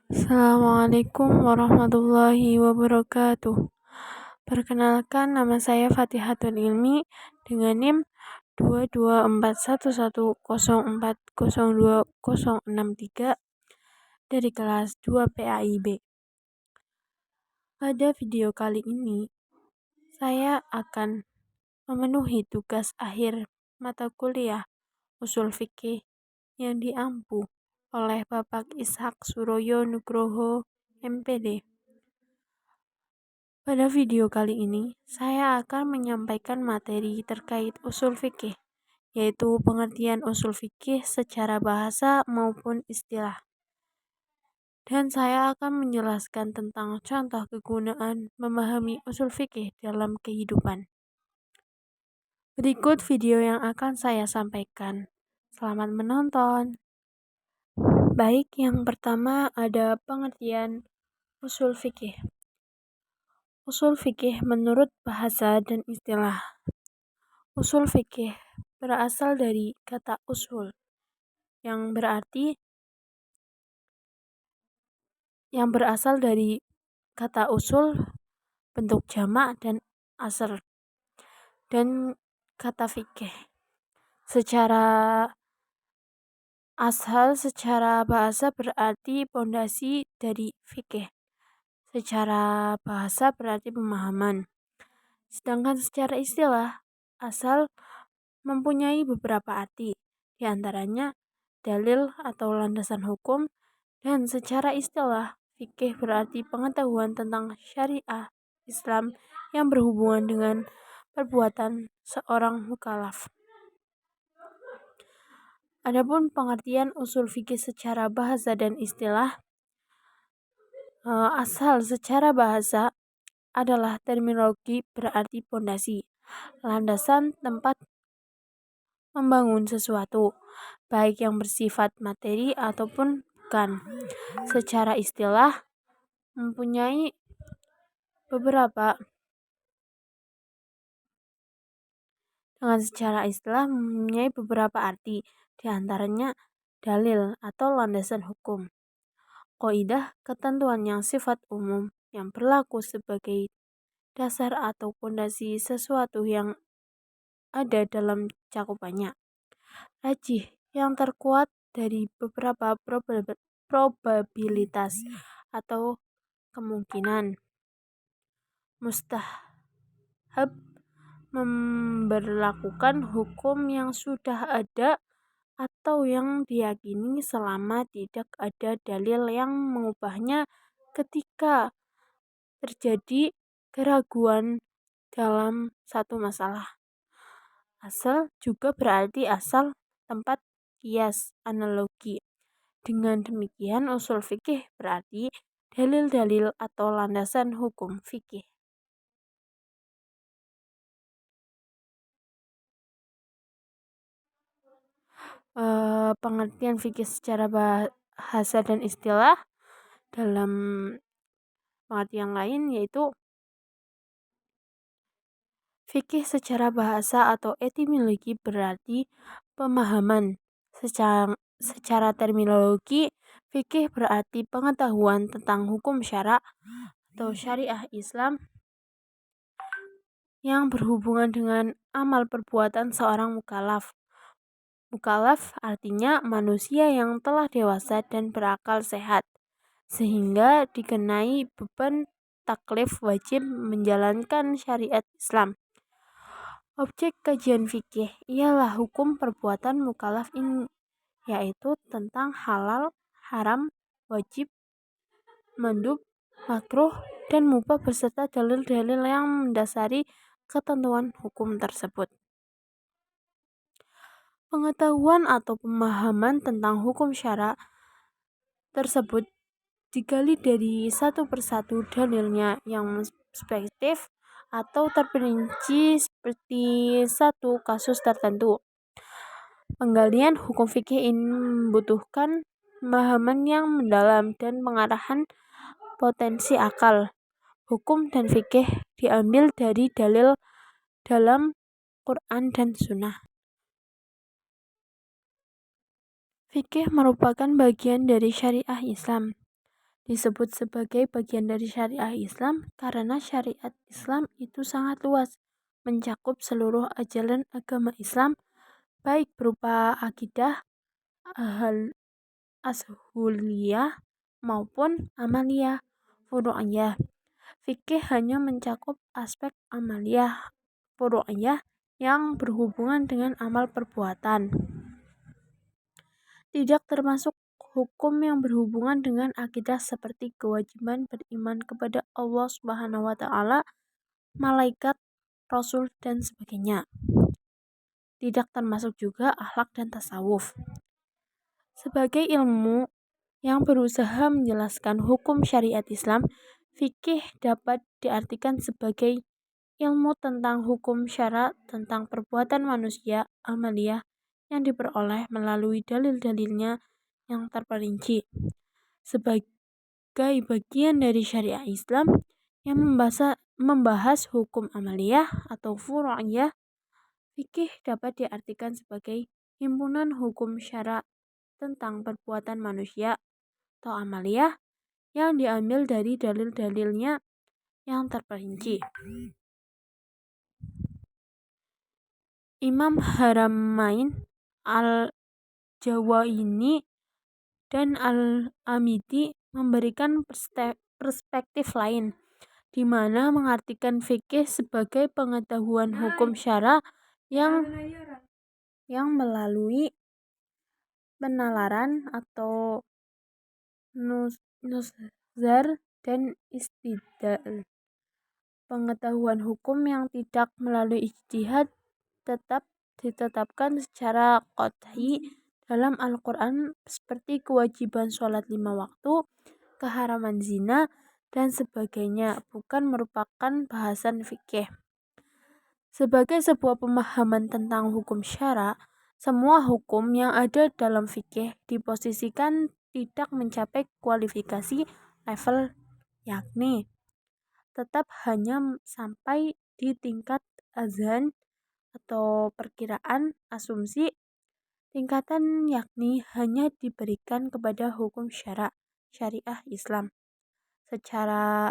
Assalamualaikum warahmatullahi wabarakatuh. Perkenalkan, nama saya Fatihatul Ilmi dengan NIM 22411040263 dari kelas 2 PAIB. Pada video kali ini, saya akan memenuhi tugas akhir mata kuliah Ushul Fikih yang diampu oleh Bapak Ishak Suroyo Nugroho, MPD. Pada video kali ini, saya akan menyampaikan materi terkait usul fikih, yaitu pengertian usul fikih secara bahasa maupun istilah. Dan saya akan menjelaskan tentang contoh kegunaan memahami usul fikih dalam kehidupan. Berikut video yang akan saya sampaikan. Selamat menonton. Baik, yang pertama ada pengertian usul fikih. Usul fikih menurut bahasa dan istilah. Usul fikih berasal dari kata usul yang berasal dari kata usul bentuk jamak dan asal dan kata fikih. Secara bahasa berarti pondasi dari fikih. Secara bahasa berarti pemahaman. Sedangkan secara istilah, asal mempunyai beberapa arti, di antaranya dalil atau landasan hukum, dan secara istilah, fikih berarti pengetahuan tentang syariah Islam yang berhubungan dengan perbuatan seorang mukallaf. Adapun pengertian usul fikih secara bahasa dan istilah, asal secara bahasa adalah terminologi berarti pondasi, landasan tempat membangun sesuatu, baik yang bersifat materi ataupun bukan. Secara istilah mempunyai beberapa arti, di antaranya dalil atau landasan hukum. Qaidah, ketentuan yang sifat umum yang berlaku sebagai dasar atau pondasi sesuatu yang ada dalam cakupannya. Rajih, yang terkuat dari beberapa probabilitas atau kemungkinan. Mustahab, memberlakukan hukum yang sudah ada atau yang diyakini selama tidak ada dalil yang mengubahnya ketika terjadi keraguan dalam satu masalah. Asal juga berarti asal tempat kias analogi. Dengan demikian usul fikih berarti dalil-dalil atau landasan hukum fikih. Pengertian fikih secara bahasa dan istilah dalam pengertian lain yaitu fikih secara bahasa atau etimologi berarti pemahaman. Secara terminologi, fikih berarti pengetahuan tentang hukum syara atau syariah Islam yang berhubungan dengan amal perbuatan seorang mukallaf. Mukallaf artinya manusia yang telah dewasa dan berakal sehat, sehingga dikenai beban taklif wajib menjalankan syariat Islam. Objek kajian fikih ialah hukum perbuatan mukallaf ini, yaitu tentang halal, haram, wajib, mandub, makruh, dan mubah beserta dalil-dalil yang mendasari ketentuan hukum tersebut. Pengetahuan atau pemahaman tentang hukum syara tersebut digali dari satu persatu dalilnya yang spektif atau terperinci seperti satu kasus tertentu. Penggalian hukum fikih ini membutuhkan pemahaman yang mendalam dan pengarahan potensi akal. Hukum dan fikih diambil dari dalil dalam Quran dan Sunnah. Fikih merupakan bagian dari syariah Islam disebut sebagai bagian dari syariah Islam karena syariat Islam itu sangat luas, mencakup seluruh ajaran agama Islam, baik berupa akidah, ahal, ashuliyah, maupun amaliyah, furu'iyah. Fikih hanya mencakup aspek amaliyah, furu'iyah yang berhubungan dengan amal perbuatan. Tidak termasuk hukum yang berhubungan dengan akidah seperti kewajiban beriman kepada Allah Subhanahu wa taala, malaikat, rasul dan sebagainya. Tidak termasuk juga akhlak dan tasawuf. Sebagai ilmu yang berusaha menjelaskan hukum syariat Islam, fikih dapat diartikan sebagai ilmu tentang hukum syara tentang perbuatan manusia amaliyah yang diperoleh melalui dalil-dalilnya yang terperinci. Sebagai bagian dari syariah Islam yang membahas hukum amaliyah atau furu'iyah, fikih dapat diartikan sebagai himpunan hukum syara tentang perbuatan manusia atau amaliyah yang diambil dari dalil-dalilnya yang terperinci. Imam Haramain Al-Jawaini dan Al-Amidi memberikan perspektif lain, di mana mengartikan fikih sebagai pengetahuan hukum syara yang melalui penalaran atau nuzar dan istidlal. Pengetahuan hukum yang tidak melalui ijtihad tetap ditetapkan secara qat'i dalam Al-Quran seperti kewajiban sholat 5 waktu, keharaman zina, dan sebagainya, bukan merupakan bahasan fikih. Sebagai sebuah pemahaman tentang hukum syara, semua hukum yang ada dalam fikih diposisikan tidak mencapai kualifikasi level yakni tetap hanya sampai di tingkat azan atau perkiraan asumsi. Tingkatan yakni hanya diberikan kepada hukum syariah Islam secara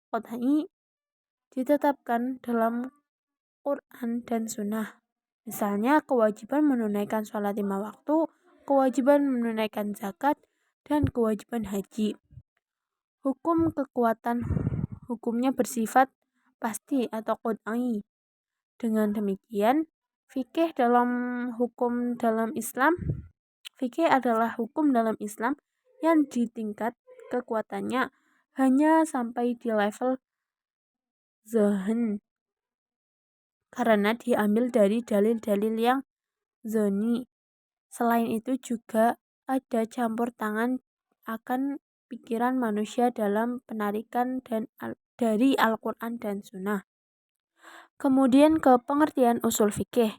qat'i ditetapkan dalam Quran dan Sunnah. Misalnya kewajiban menunaikan sholat 5 waktu, kewajiban menunaikan zakat, dan kewajiban haji. Hukum kekuatan hukumnya bersifat pasti atau qat'i. Dengan demikian, fikih adalah hukum dalam Islam yang di tingkat kekuatannya hanya sampai di level zahn karena diambil dari dalil-dalil yang zoni. Selain itu juga ada campur tangan akan pikiran manusia dalam penarikan dari Al-Quran dan Sunnah. Kemudian ke pengertian usul fikih.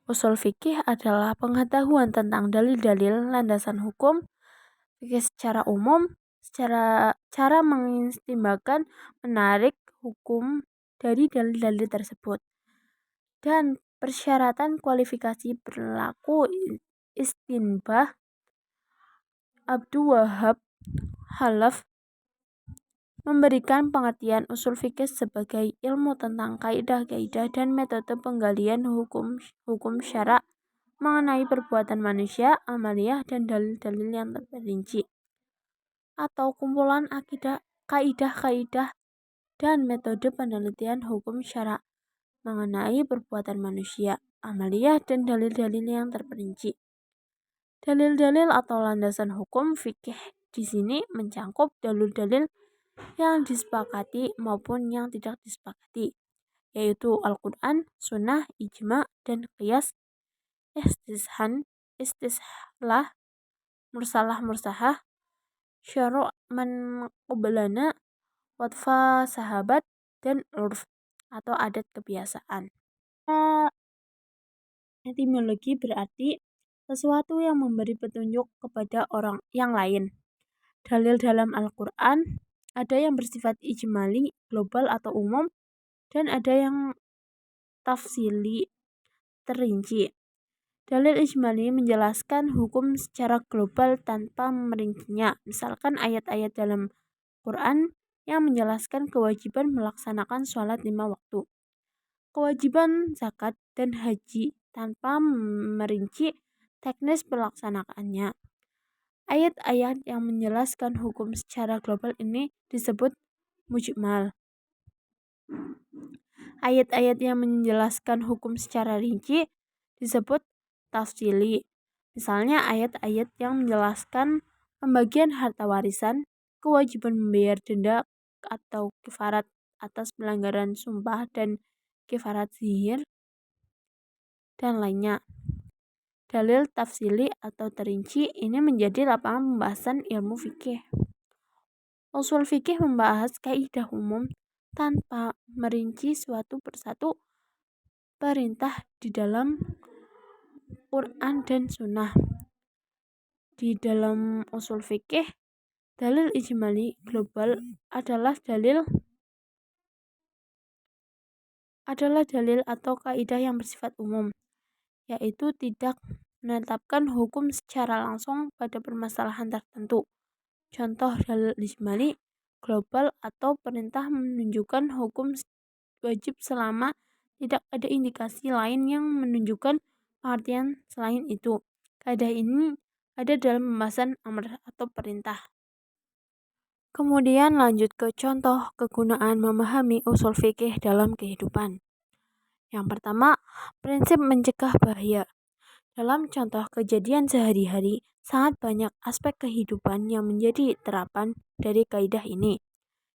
Usul fikih adalah pengetahuan tentang dalil-dalil landasan hukum fikih secara umum, secara cara mengistimbakan menarik hukum dari dalil-dalil tersebut, dan persyaratan kualifikasi berlaku istinbah. Abdul Wahab Khalaf memberikan pengertian usul fikih sebagai ilmu tentang kaidah-kaidah dan metode penggalian hukum syara mengenai perbuatan manusia, amaliyah, dan dalil-dalil yang terperinci, atau kumpulan kaidah-kaidah dan metode penelitian hukum syara mengenai perbuatan manusia, amaliyah, dan dalil-dalil yang terperinci. Dalil-dalil atau landasan hukum fikih di sini mencakup dalil-dalil yang disepakati maupun yang tidak disepakati, yaitu Al-Quran, Sunnah, Ijma, dan Qiyas, istislah, mursalah mursahah, syara' man qablana, watfa sahabat, dan urf atau adat kebiasaan. Etimologi berarti sesuatu yang memberi petunjuk kepada orang yang lain. Dalil dalam Al-Quran ada yang bersifat ijmali, global atau umum, dan ada yang tafsili, terinci. Dalil ijmali menjelaskan hukum secara global tanpa merincinya. Misalkan ayat-ayat dalam Quran yang menjelaskan kewajiban melaksanakan sholat 5 waktu, kewajiban zakat dan haji tanpa merinci teknis pelaksanaannya. Ayat-ayat yang menjelaskan hukum secara global ini disebut mujmal. Ayat-ayat yang menjelaskan hukum secara rinci disebut tafsili. Misalnya ayat-ayat yang menjelaskan pembagian harta warisan, kewajiban membayar denda atau kifarat atas pelanggaran sumpah dan kifarat zihir, dan lainnya. Dalil tafsili atau terinci ini menjadi lapangan pembahasan ilmu fikih. Usul fikih membahas kaidah umum tanpa merinci suatu persatu perintah di dalam Quran dan Sunnah. Di dalam usul fikih, dalil ijmali global adalah dalil atau kaidah yang bersifat umum, yaitu tidak menetapkan hukum secara langsung pada permasalahan tertentu. Contoh dalil ijmali global atau perintah menunjukkan hukum wajib selama tidak ada indikasi lain yang menunjukkan pengertian selain itu. Kaidah ini ada dalam pembahasan amr atau perintah. Kemudian lanjut ke contoh kegunaan memahami usul fikih dalam kehidupan. Yang pertama, prinsip mencegah bahaya. Dalam contoh kejadian sehari-hari, sangat banyak aspek kehidupan yang menjadi terapan dari kaidah ini,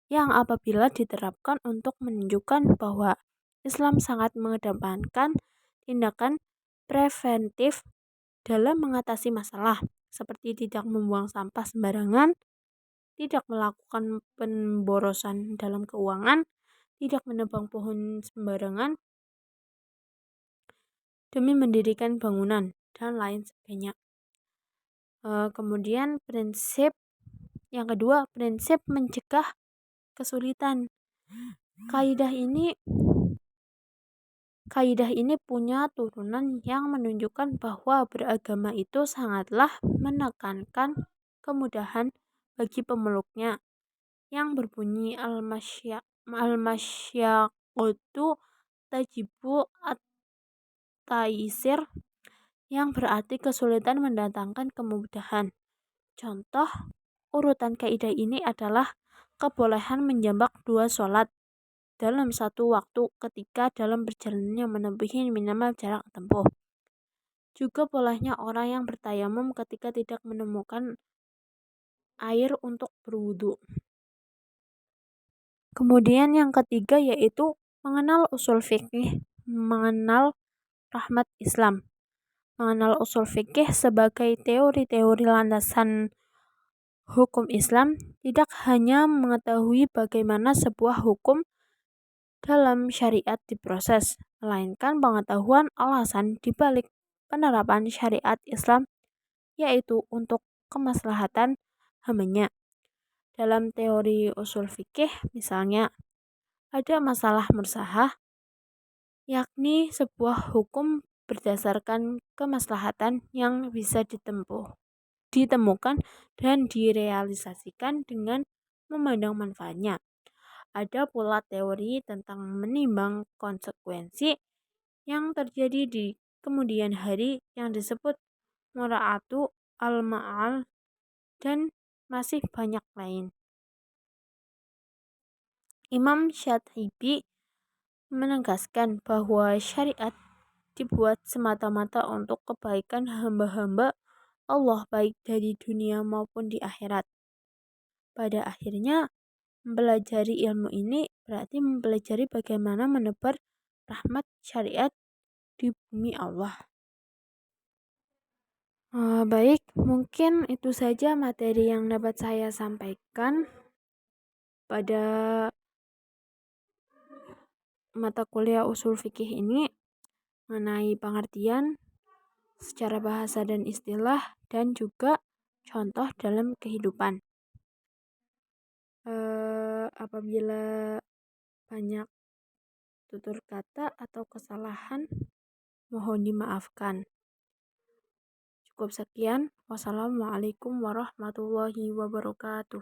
yang apabila diterapkan untuk menunjukkan bahwa Islam sangat mengedepankan tindakan preventif dalam mengatasi masalah, seperti tidak membuang sampah sembarangan, tidak melakukan pemborosan dalam keuangan, tidak menebang pohon sembarangan demi mendirikan bangunan, dan lain sebagainya. Kemudian prinsip yang kedua, prinsip mencegah kesulitan. Kaidah ini punya turunan yang menunjukkan bahwa beragama itu sangatlah menekankan kemudahan bagi pemeluknya, yang berbunyi al-masyaqqatu tajibu at-taisir, yang berarti kesulitan mendatangkan kemudahan. Contoh urutan kaidah ini adalah kebolehan menjamak 2 sholat dalam satu waktu ketika dalam perjalanan yang menempuhi minimal jarak tempuh. Juga bolehnya orang yang bertayamum ketika tidak menemukan air untuk berwudu. Kemudian yang ketiga yaitu mengenal usul fikih, mengenal rahmat Islam. Mengenal usul fikih sebagai teori-teori landasan hukum Islam tidak hanya mengetahui bagaimana sebuah hukum dalam syariat diproses, melainkan pengetahuan alasan dibalik penerapan syariat Islam, yaitu untuk kemaslahatan hambanya. Dalam teori usul fikih, misalnya, ada masalah mursaah, yakni sebuah hukum berdasarkan kemaslahatan yang bisa ditemukan dan direalisasikan dengan memandang manfaatnya. Ada pula teori tentang menimbang konsekuensi yang terjadi di kemudian hari yang disebut mura'atu al-ma'al, dan masih banyak lain. Imam Syatibi menegaskan bahwa syariat dibuat semata-mata untuk kebaikan hamba-hamba Allah baik dari dunia maupun di akhirat. Pada akhirnya, mempelajari ilmu ini berarti mempelajari bagaimana menebar rahmat syariat di bumi Allah. Baik, mungkin itu saja materi yang dapat saya sampaikan pada mata kuliah usul fikih ini mengenai pengertian secara bahasa dan istilah dan juga contoh dalam kehidupan. Apabila banyak tutur kata atau kesalahan, mohon dimaafkan. Cukup sekian. Wassalamualaikum warahmatullahi wabarakatuh.